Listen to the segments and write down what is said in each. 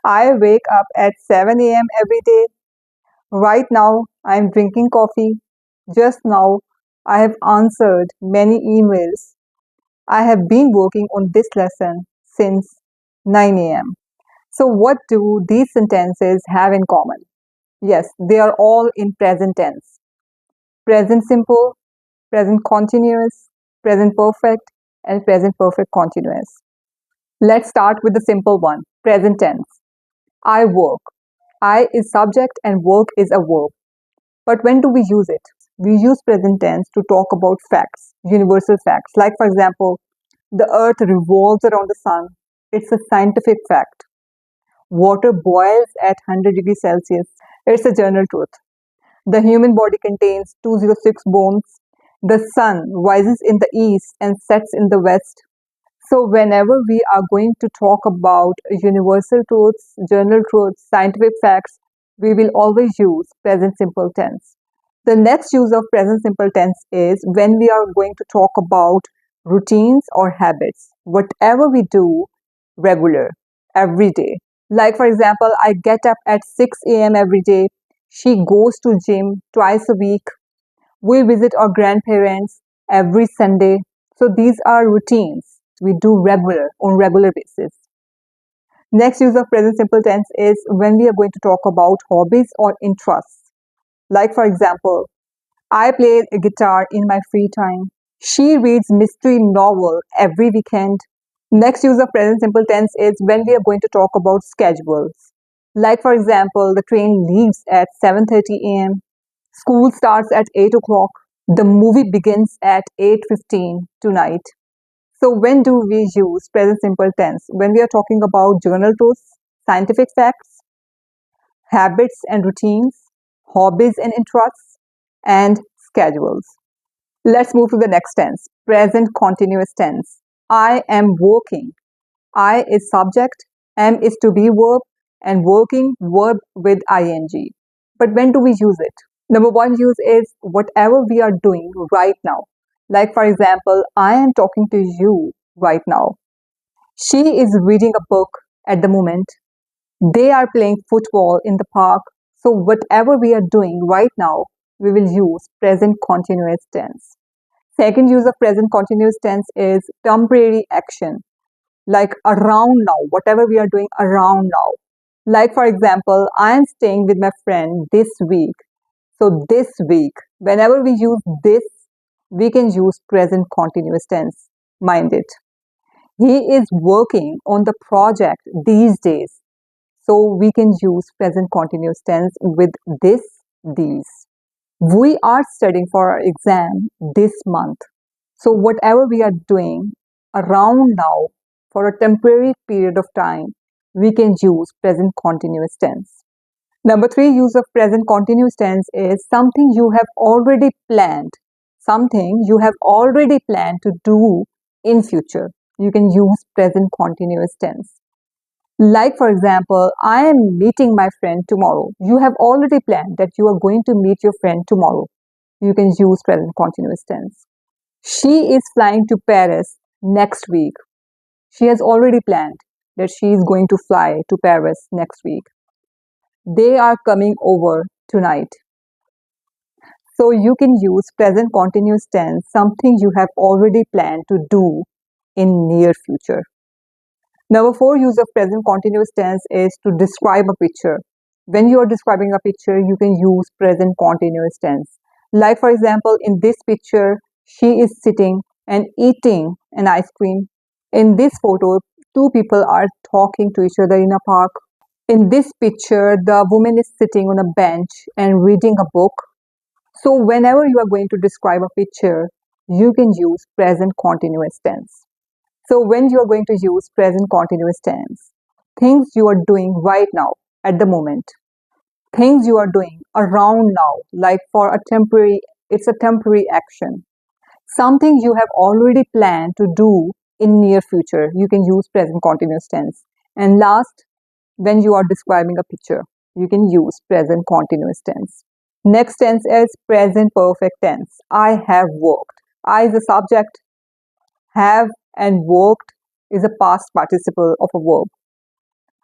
I wake up at 7 a.m. every day. Right now, I'm drinking coffee. Just now, I have answered many emails. I have been working on this lesson since 9 a.m. So, what do these sentences have in common? Yes, they are all in present tense. Present simple, present continuous, present perfect, and present perfect continuous. Let's start with the simple one, present tense. I work. I is subject and work is a verb. But when do we use it? We use present tense to talk about facts, universal facts. Like, for example, the earth revolves around the sun. It's a scientific fact. Water boils at 100 degrees Celsius. It's a general truth. The human body contains 206 bones. The sun rises in the east and sets in the west. So, whenever we are going to talk about universal truths, general truths, scientific facts, we will always use present simple tense. The next use of present simple tense is when we are going to talk about routines or habits, whatever we do regular, every day. Like, for example, I get up at 6 a.m. every day. She goes to gym twice a week. We visit our grandparents every Sunday. So these are routines we do on regular basis. Next use of present simple tense is when we are going to talk about hobbies or interests. Like, for example, I play a guitar in my free time. She reads mystery novel every weekend. Next use of present simple tense is when we are going to talk about schedules. Like, for example, the train leaves at 7:30 a.m. School starts at 8 o'clock. The movie begins at 8:15 tonight. So when do we use present simple tense? When we are talking about journal truths, scientific facts, habits and routines, hobbies and interests, and schedules. Let's move to the next tense, present continuous tense. I am working. I is subject, am is to be verb, and working verb with ing. But when do we use it? Number one use is whatever we are doing right now. Like, for example, I am talking to you right now. She is reading a book at the moment. They are playing football in the park. So, whatever we are doing right now, we will use present continuous tense. Second use of present continuous tense is temporary action, like around now, whatever we are doing around now. Like, for example, I am staying with my friend this week. So, this week, whenever we use this, we can use present continuous tense. Mind it. He is working on the project these days. So, we can use present continuous tense with this, these. We are studying for our exam this month. So, whatever we are doing around now for a temporary period of time, we can use present continuous tense. Number three use of present continuous tense is something you have already planned. Something you have already planned to do in future. You can use present continuous tense. Like, for example, I am meeting my friend tomorrow. You have already planned that you are going to meet your friend tomorrow. You can use present continuous tense. She is flying to Paris next week. She has already planned that she is going to fly to Paris next week. They are coming over tonight. So you can use present continuous tense, something you have already planned to do in near future. Number four use of present continuous tense is to describe a picture. When you are describing a picture, you can use present continuous tense. Like, for example, in this picture, she is sitting and eating an ice cream. In this photo, two people are talking to each other in a park. In this picture, the woman is sitting on a bench and reading a book. So, whenever you are going to describe a picture, you can use present continuous tense. So, when you are going to use present continuous tense, things you are doing right now at the moment, things you are doing around now, like for a temporary, it's a temporary action. Something you have already planned to do in near future, you can use present continuous tense. And last, when you are describing a picture, you can use present continuous tense. Next tense is present perfect tense. I have worked. I is a subject, have and worked is a past participle of a verb.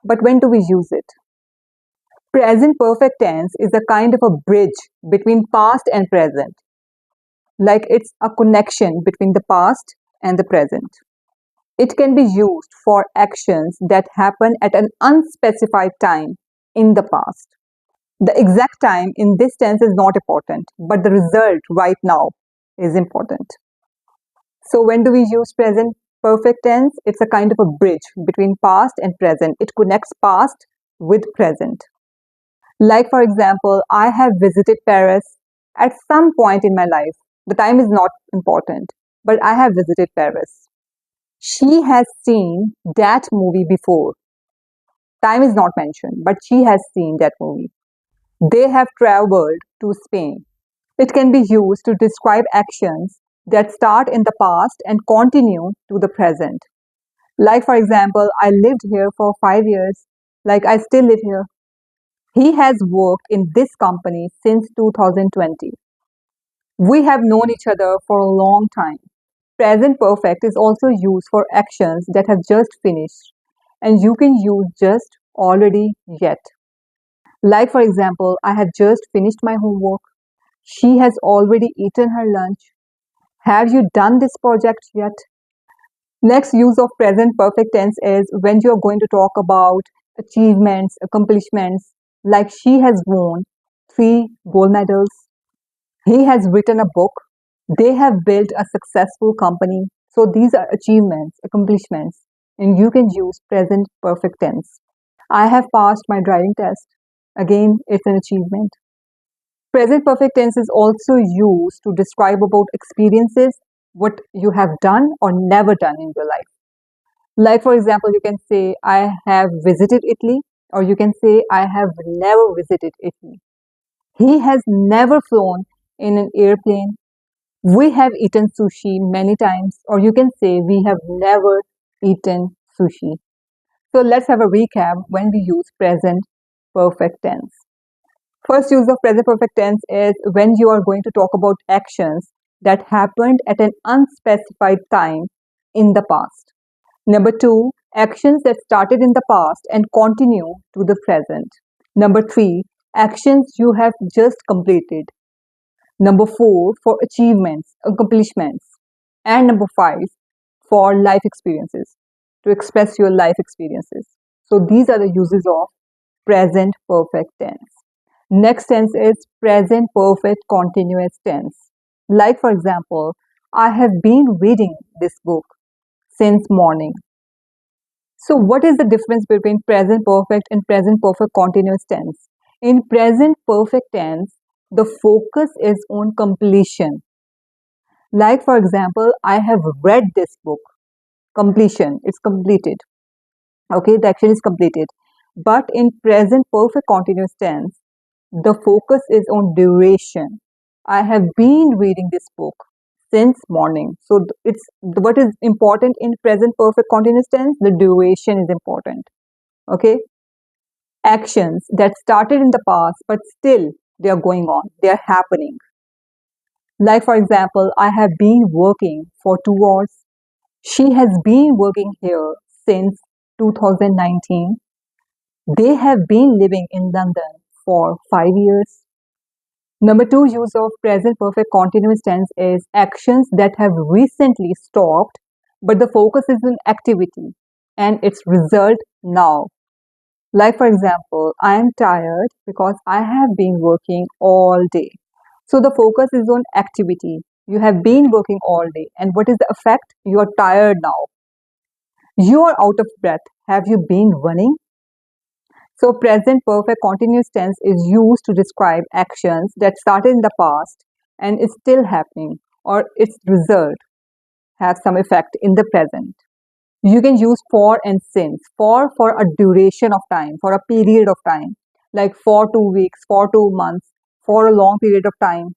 But when do we use it? Present perfect tense is a kind of a bridge between past and present. Like it's a connection between the past and the present. It can be used for actions that happen at an unspecified time in the past. The exact time in this tense is not important, but the result right now is important. So when do we use present perfect tense? It's a kind of a bridge between past and present. It connects past with present. Like, for example, I have visited Paris at some point in my life. The time is not important, but I have visited Paris. She has seen that movie before. Time is not mentioned, but she has seen that movie. They have traveled to Spain. It can be used to describe actions that start in the past and continue to the present. Like, for example, I lived here for 5 years. Like, I still live here. He has worked in this company since 2020. We have known each other for a long time. Present perfect is also used for actions that have just finished, and you can use just already yet. Like, for example, I have just finished my homework. She has already eaten her lunch. Have you done this project yet? Next use of present perfect tense is when you are going to talk about achievements, accomplishments, like she has won 3 gold medals. He has written a book. They have built a successful company. So these are achievements, accomplishments, and you can use present perfect tense. I have passed my driving test. Again, it's an achievement. Present perfect tense is also used to describe about experiences, what you have done or never done in your life. Like, for example, you can say, I have visited Italy, or you can say, I have never visited Italy. He has never flown in an airplane. We have eaten sushi many times, or you can say, we have never eaten sushi. So let's have a recap when we use present perfect tense. First use of present perfect tense is when you are going to talk about actions that happened at an unspecified time in the past. Number two, actions that started in the past and continue to the present. Number three, actions you have just completed. Number four, for achievements, accomplishments. And number five, for life experiences, to express your life experiences. So these are the uses of present perfect tense. Next tense is present perfect continuous tense. Like, for example, I have been reading this book since morning. So, what is the difference between present perfect and present perfect continuous tense? In present perfect tense, the focus is on completion. Like, for example, I have read this book. Completion, it's completed. Okay, the action is completed. But in present perfect continuous tense, the focus is on duration. I have been reading this book since morning. So it's what is important in present perfect continuous tense? The duration is important. Okay? Actions that started in the past, but still they are going on, they are happening. Like, for example, I have been working for 2 hours. She has been working here since 2019. They have been living in London for 5 years. Number two use of present perfect continuous tense is actions that have recently stopped, but the focus is on activity and its result now. Like, for example, I am tired because I have been working all day. So the focus is on activity. You have been working all day. And what is the effect? You are tired now. You are out of breath. Have you been running? So present perfect continuous tense is used to describe actions that started in the past and is still happening, or its result has some effect in the present. You can use for and since. For a duration of time, for a period of time, like for 2 weeks, for 2 months, for a long period of time.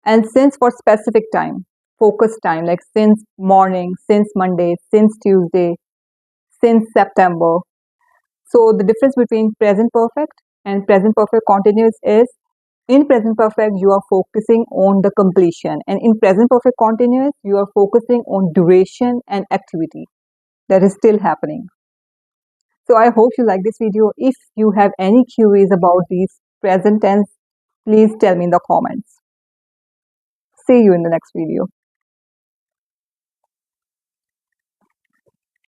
And since for specific time, focus time, like since morning, since Monday, since Tuesday, since September. So the difference between present perfect and present perfect continuous is in present perfect, you are focusing on the completion, and in present perfect continuous, you are focusing on duration and activity that is still happening. So I hope you like this video. If you have any queries about these present tense, please tell me in the comments. See you in the next video.